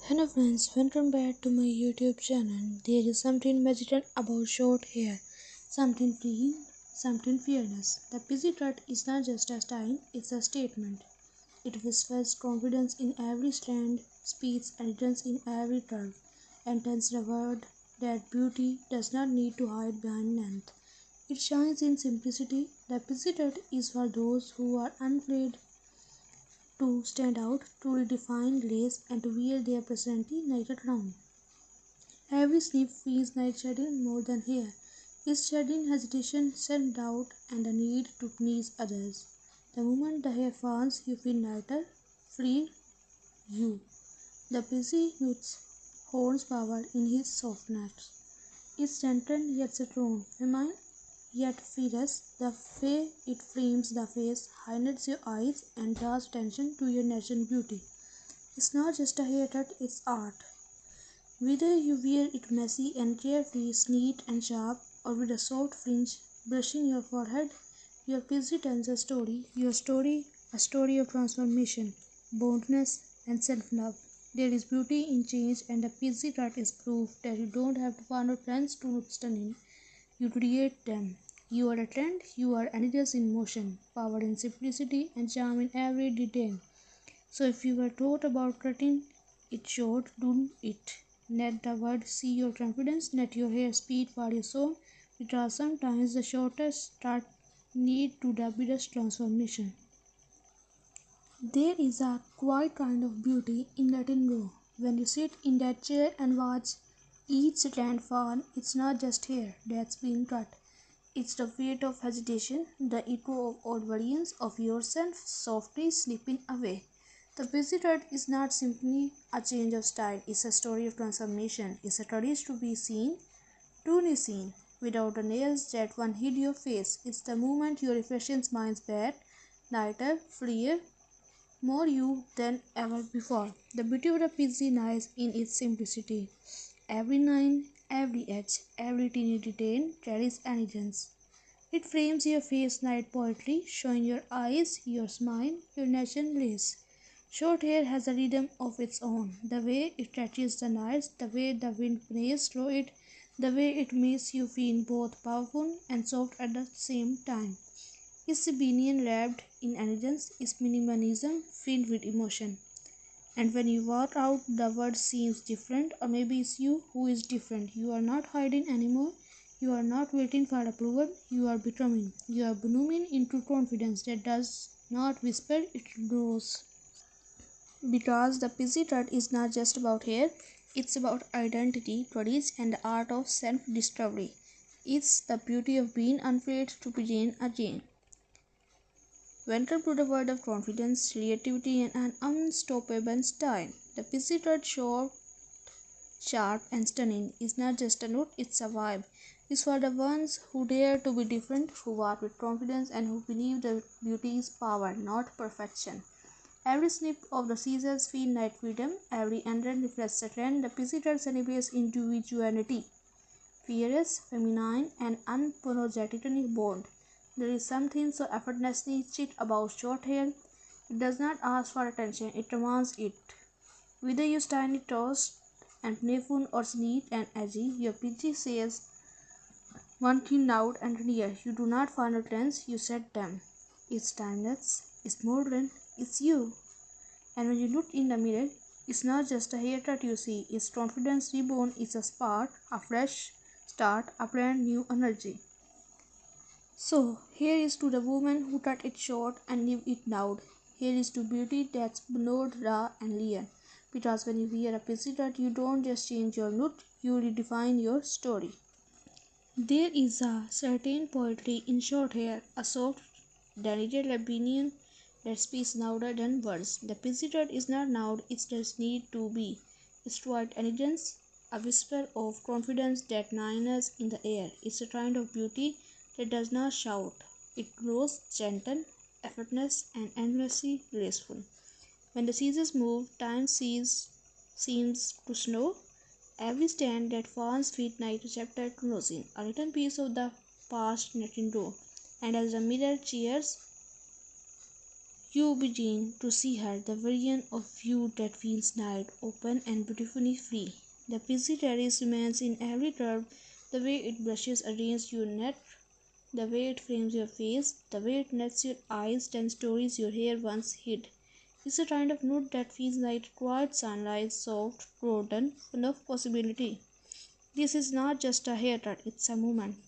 Hello friends, welcome back to my YouTube channel. There is something magical about short hair, something free, something fearless. The pixie cut is not just a style, it's a statement. It whispers confidence in every strand, speeds elegance in every curve, and tells the world that beauty does not need to hide behind length. It shines in simplicity. The pixie cut is for those who are unafraid to stand out, to redefine lace, and to wear their personality like a crown. Every sleep feels like shedding more than hair. It's shedding hesitation, self-doubt, and the need to please others. The moment the hair falls, you feel lighter, free, you. The busy youth holds power in his softness. It's gentle yet strong, feminine yet fierce. The way it frames the face, highlights your eyes, and draws attention to your natural beauty. It's not just a haircut, it's art. Whether you wear it messy and carefree, neat and sharp, or with a soft fringe brushing your forehead, your pixie tells a story. Your story, a story of transformation, boldness, and self-love. There is beauty in change, and the pixie cut is proof that you don't have to follow trends to look stunning. You create them. You are a trend, you are elegance in motion, power in simplicity, and charm in every detail. So if you were taught about cutting it short, do it. Let the world see your confidence, let your hair speak for your soul, because sometimes the shortest start need to the biggest transformation. There is a quiet kind of beauty in letting go. When you sit in that chair and watch each strand fall, it's not just hair that's being cut. It's the weight of hesitation, the echo of old versions of yourself softly slipping away. The busy cut is not simply a change of style, it's a story of transformation. It's a courage to be seen, truly seen, without the nails that one hid your face. It's the moment your reflection smiles back, lighter, freer, more you than ever before. The beauty of the pixie lies in its simplicity. Every line, every edge, every teeny detail carries elegance. It frames your face like poetry, showing your eyes, your smile, your natural grace. Short hair has a rhythm of its own. The way it touches the nights, the way the wind plays through it, the way it makes you feel both powerful and soft at the same time. It's rebellion wrapped in elegance, it's minimalism filled with emotion. And when you walk out, the world seems different, or maybe it's you who is different. You are not hiding anymore. You are not waiting for approval. You are becoming. You are blooming into confidence that does not whisper, it grows. Because the pixie cut is not just about hair, it's about identity, courage, and the art of self discovery. It's the beauty of being unafraid to begin again. Welcome to the world of confidence, creativity, and an unstoppable style. The pixie cut short, sharp, and stunning is not just a look, it's a vibe. It's for the ones who dare to be different, who walk with confidence, and who believe that beauty is power, not perfection. Every snip of the scissors feels like freedom, every ending reflects a trend. The pixie cut celebrates individuality, fierce, feminine, and unapologetically bold. There is something so effortlessly chic about short hair. It does not ask for attention, it demands it. Whether you style it tossed and playful or neat and edgy, your PG says one thing loud and clear. You do not follow trends, you set them. It's timeless, it's modern, it's you. And when you look in the mirror, it's not just a haircut you see, it's confidence reborn, it's a spark, a fresh start, a brand new energy. So, here is to the woman who cut it short and leave it loud. Here is to beauty that's blurred, raw, and real. Because when you wear a pixie cut, you don't just change your look, you redefine your story. There is a certain poetry in short hair, a soft, delicate opinion that speaks louder than words. The pixie cut is not loud, it just need to be. It's quiet elegance, a whisper of confidence that lingers in the air. It's a kind of beauty that does not shout. It grows gentle, effortless, and endlessly graceful. When the seasons move, seems to slow. Every stand that falls feet like a chapter closing, a little piece of the past letting go. And as the mirror cheers You begin to see her, the version of you that feels light, open, and beautifully free. The busy terrace remains in every curve, the way it brushes against your neck, the way it frames your face, the way it nets your eyes, ten stories your hair once hid. It's a kind of nude that feels like quiet sunlight, soft, golden, full of possibility. This is not just a haircut, it's a moment.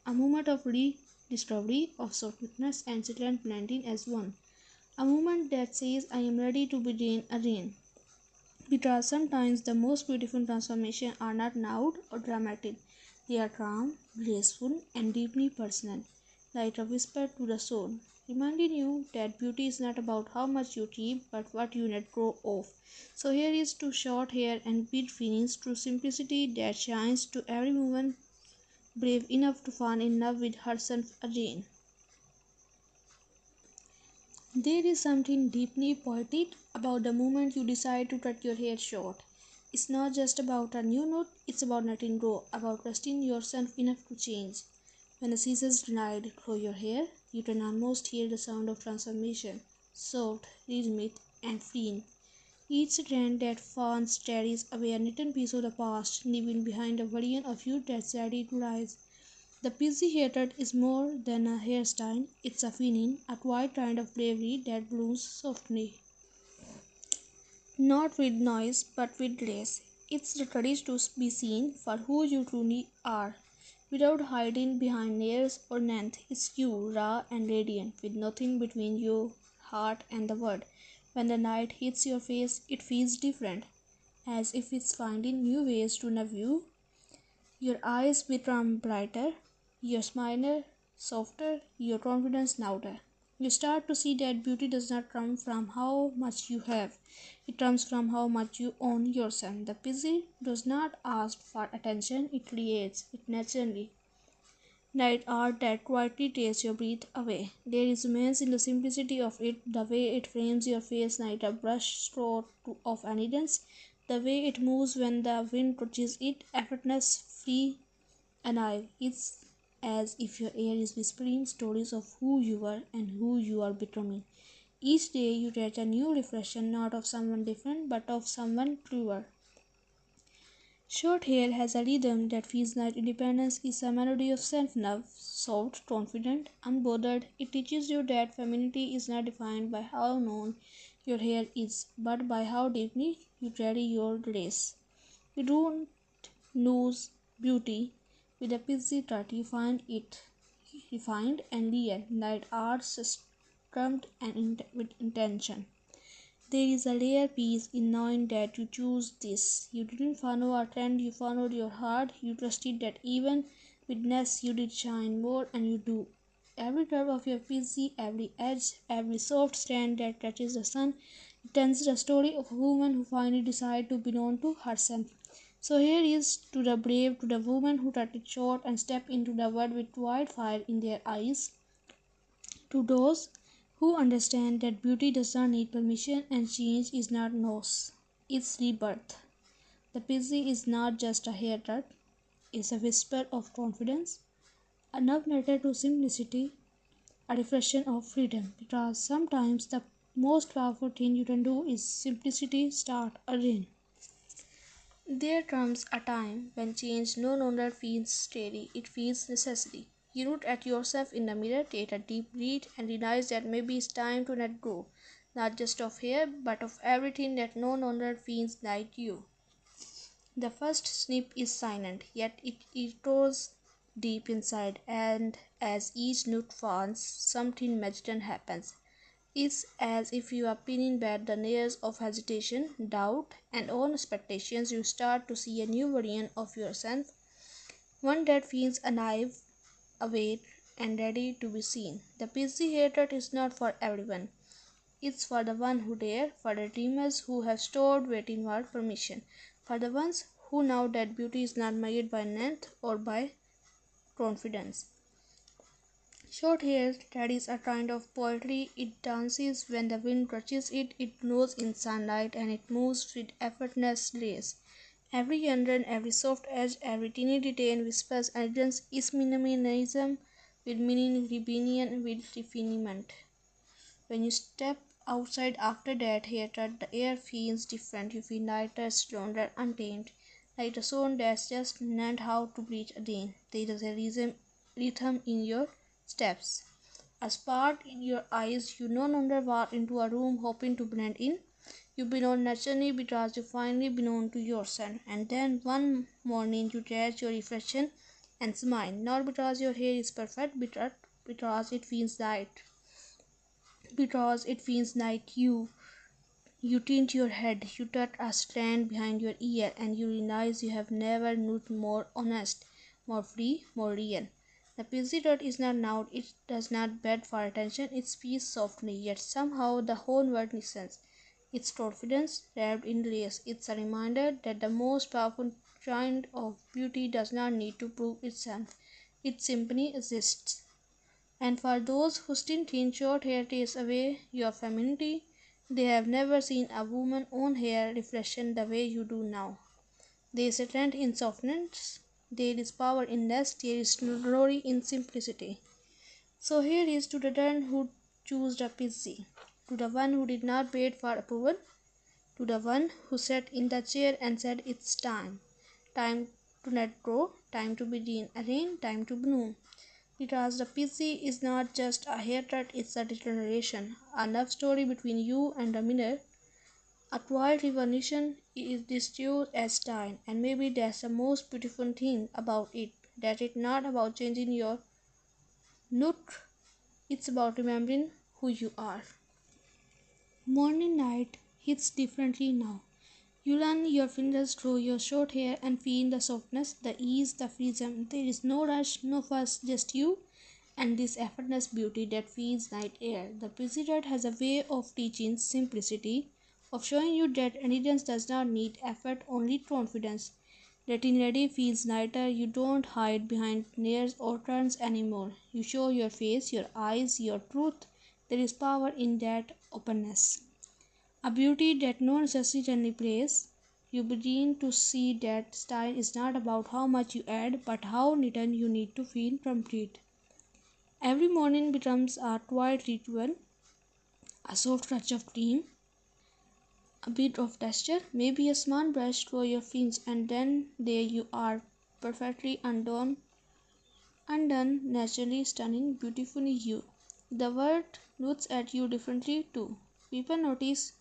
A moment of rediscovery, of softness and silent blending as one. A moment that says, I am ready to begin again. Because sometimes the most beautiful transformations are not loud or dramatic. They are calm, graceful, and deeply personal, like a whisper to the soul, reminding you that beauty is not about how much you keep, but what you let go of. So here is to short hair and beat feelings, to simplicity that shines, to every woman brave enough to fall in love with herself again. There is something deeply poetic about the moment you decide to cut your hair short. It's not just about a new note, it's about letting go, about trusting yourself enough to change. When the scissors glide through your hair, you can almost hear the sound of transformation, soft, rhythmic, and freeing. Each strand that falls carries away a little piece of the past, leaving behind a version of you that's ready to rise. The busy haircut is more than a hairstyle, it's a feeling, a quiet kind of bravery that blooms softly. Not with noise, but with grace. It's the courage to be seen for who you truly are, without hiding behind layers or length. It's you, raw and radiant, with nothing between your heart and the world. When the light hits your face, it feels different, as if it's finding new ways to love you. Your eyes become brighter, your smile softer, your confidence louder. You start to see that beauty does not come from how much you have, it comes from how much you own yourself. The busy does not ask for attention, it creates it naturally. Night art that quietly takes your breath away. There is immense in the simplicity of it, the way it frames your face like a brush stroke of elegance, the way it moves when the wind touches it, effortless, free, alive. It's as if your air is whispering stories of who you were and who you are becoming. Each day you get a new reflection, not of someone different, but of someone truer. Short hair has a rhythm that feels like independence is a melody of self-love, soft, confident, unbothered. It teaches you that femininity is not defined by how long your hair is, but by how deeply you carry your grace. You don't lose beauty with a busy cut, you find it refined and real, like art structured and with intention. There is a rare peace in knowing that you choose this. You didn't follow a trend, you followed your heart. You trusted that even with less you did shine more, and you do. Every curve of your PC, every edge, every soft strand that touches the sun, it tells the story of a woman who finally decided to belong to herself. So here is to the brave, to the woman who cut it short and stepped into the world with wildfire in their eyes, to those who understand that beauty does not need permission and change is not loss, it's rebirth. The busy is not just a haircut, it's a whisper of confidence, a love letter to simplicity, a reflection of freedom. Because sometimes the most powerful thing you can do is simplicity start again. There comes a time when change no longer feels steady, it feels necessary. You look at yourself in the mirror, take a deep breath, and realize that maybe it's time to let go, not just of hair, but of everything that no longer feels like you. The first snip is silent, yet it echoes deep inside, and as each note falls, something magical happens. It's as if you are peeling back the layers of hesitation, doubt, and own expectations. You start to see a new version of yourself, one that feels alive, awake, and ready to be seen. The busy haircut is not for everyone. It's for the one who dare, for the dreamers who have stored waiting for permission, for the ones who know that beauty is not measured by length or by confidence. Short hair carries a kind of poetry. It dances when the wind touches it, it glows in sunlight, and it moves with effortless grace. Every under, every soft edge, every teeny detail whispers elegance is minimalism with meaning, rebellion with refinement. When you step outside after that haircut, the air feels different. You feel lighter, stronger, untamed, like a soul that's just learned how to breathe again. There is a rhythm in your steps, a spark in your eyes. You no longer walk into a room hoping to blend in. You belong naturally because you finally belong to yourself. And then one morning you catch your reflection and smile, not because your hair is perfect, but because it feels right. Because it feels like you. You tilt your head, you tuck a strand behind your ear, and you realize you have never looked more honest, more free, more real. The pixie dot is not loud, it does not beg for attention, it speaks softly, yet somehow the whole world listens. Its confidence wrapped in layers. It's a reminder that the most powerful kind of beauty does not need to prove itself. It simply exists. And for those who still think short hair takes away your femininity, they have never seen a woman's own hair reflection the way you do now. There is strength in softness, there is power in less, there is glory in simplicity. So here is to the one who chose the pixie, to the one who did not wait for approval, to the one who sat in the chair and said it's time. Time to let go, time to begin again, time to bloom. Because the pixie is not just a haircut, it's a declaration, a love story between you and the mirror, a quiet revolution is distinct as style, and maybe that's the most beautiful thing about it, that it's not about changing your look, it's about remembering who you are. Morning light hits differently now. You run your fingers through your short hair and feel the softness, the ease, the freedom. There is no rush, no fuss, just you and this effortless beauty that feels like air. The president has a way of teaching simplicity, of showing you that elegance does not need effort, only confidence. Getting ready feels lighter. You don't hide behind layers or turns anymore. You show your face, your eyes, your truth. There is power in that openness. A beauty that no necessity can replace. You begin to see that style is not about how much you add, but how little you need to feel complete. Every morning becomes a quiet ritual, a soft touch of cream, a bit of texture, maybe a small brush through your fingers, and then there you are, perfectly undone, naturally stunning, beautifully you. The world looks at you differently too. People notice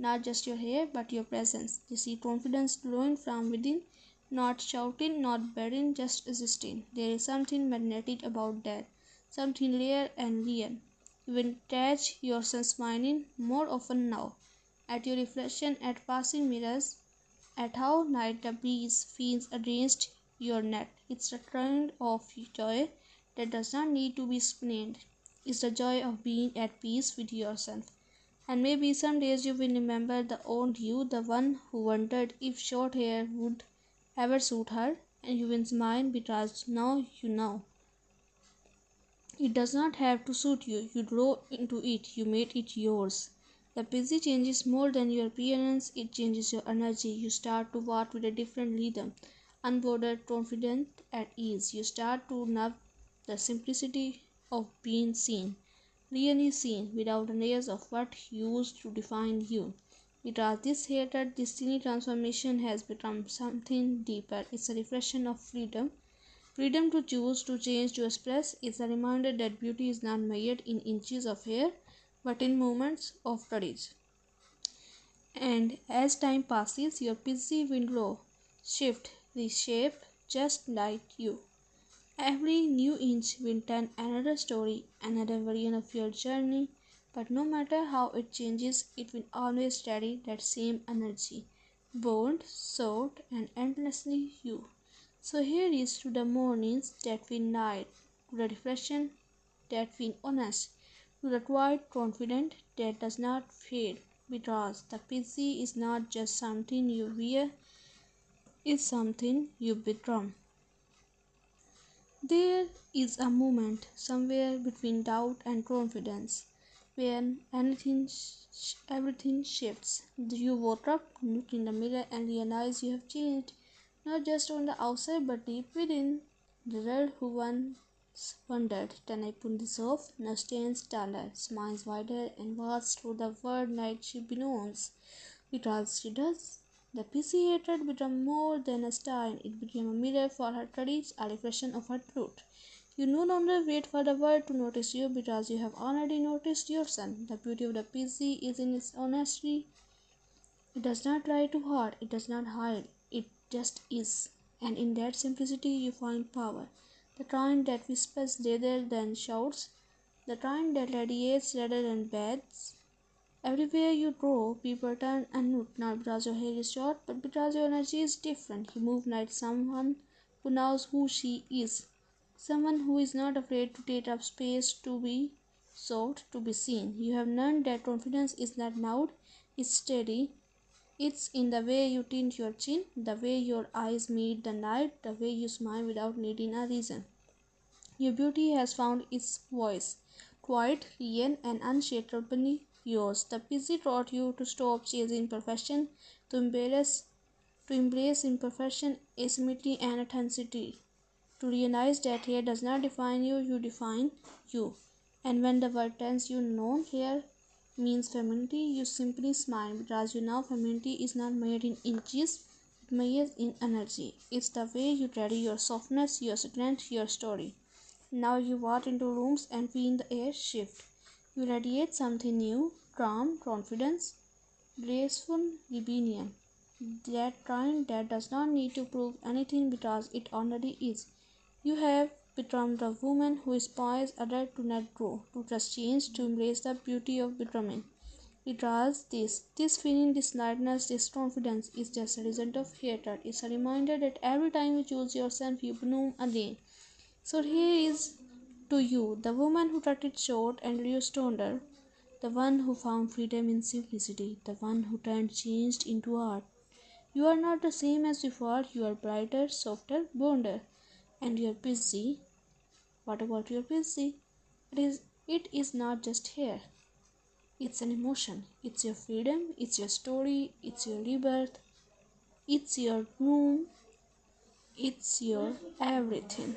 not just your hair, but your presence. They see confidence glowing from within, not shouting, not begging, just existing. There is something magnetic about that, something rare and real. You will catch yourself smiling more often now, at your reflection, at passing mirrors, at how light the breeze feels against your neck. It's a kind of joy that does not need to be explained. It's the joy of being at peace with yourself. And maybe some days you will remember the old you, the one who wondered if short hair would ever suit her, and you will smile because now you know. It does not have to suit you. You grow into it, you made it yours. The busy changes more than your appearance, it changes your energy. You start to walk with a different rhythm, unbothered, confident, at ease. You start to love the simplicity of being seen, really seen, without the layers of what used to define you. Because this hated destiny transformation has become something deeper. It's a reflection of freedom. Freedom to choose, to change, to express is a reminder that beauty is not measured in inches of hair, but in moments of courage. And as time passes, your busy will grow, shift, reshape, just like you. Every new inch will tell another story, another version of your journey, but no matter how it changes, it will always carry that same energy, bold, soft, and endlessly you. So here is to the mornings that feel light, to the reflection that feel honest, to the quiet confident that does not fade, because the pixie is not just something you wear, it's something you become. There is a moment somewhere between doubt and confidence when everything shifts. You woke up, look in the mirror, and realize you have changed, not just on the outside but deep within. The girl who once wondered. Then I put this off, now stands taller, smiles wider, and walks through the world night she belongs. Because she does. The PC hatred became more than a stain, it became a mirror for her courage, a reflection of her truth. You no longer wait for the world to notice you because you have already noticed yourself. The beauty of the PC is in its honesty. It does not try too hard, it does not hide, it just is. And in that simplicity you find power. The kind that whispers rather than shouts, the kind that radiates rather than beds. Everywhere you go, people turn and look, not because your hair is short, but because your energy is different. You move like someone who knows who she is, someone who is not afraid to take up space, to be sought, to be seen. You have learned that confidence is not loud, it's steady, it's in the way you tint your chin, the way your eyes meet the night, the way you smile without needing a reason. Your beauty has found its voice, quiet, real, and unshakably yours. The busy taught you to stop chasing perfection, to embrace imperfection, asymmetry, and authenticity. To realize that hair does not define you, you define you. And when the word tells you no, hair means femininity, you simply smile because you know femininity is not made in inches, it measures in energy. It's the way you carry your softness, your strength, your story. Now you walk into rooms and feel the air shift. You radiate something new, calm, confidence, graceful rebellion. That kind that does not need to prove anything because it already is. You have become the woman who inspires others to let go, to trust change, to embrace the beauty of becoming. Because this feeling, this lightness, this confidence is just a result of hatred. It's a reminder that every time you choose yourself, you bloom again. So here is to you, the woman who cut it short and reduced her, the one who found freedom in simplicity, the one who turned changed into art. You are not the same as before, you are brighter, softer, bolder, and you are busy. What about your busy? It is not just hair. It's an emotion. It's your freedom, it's your story, it's your rebirth, it's your room, it's your everything.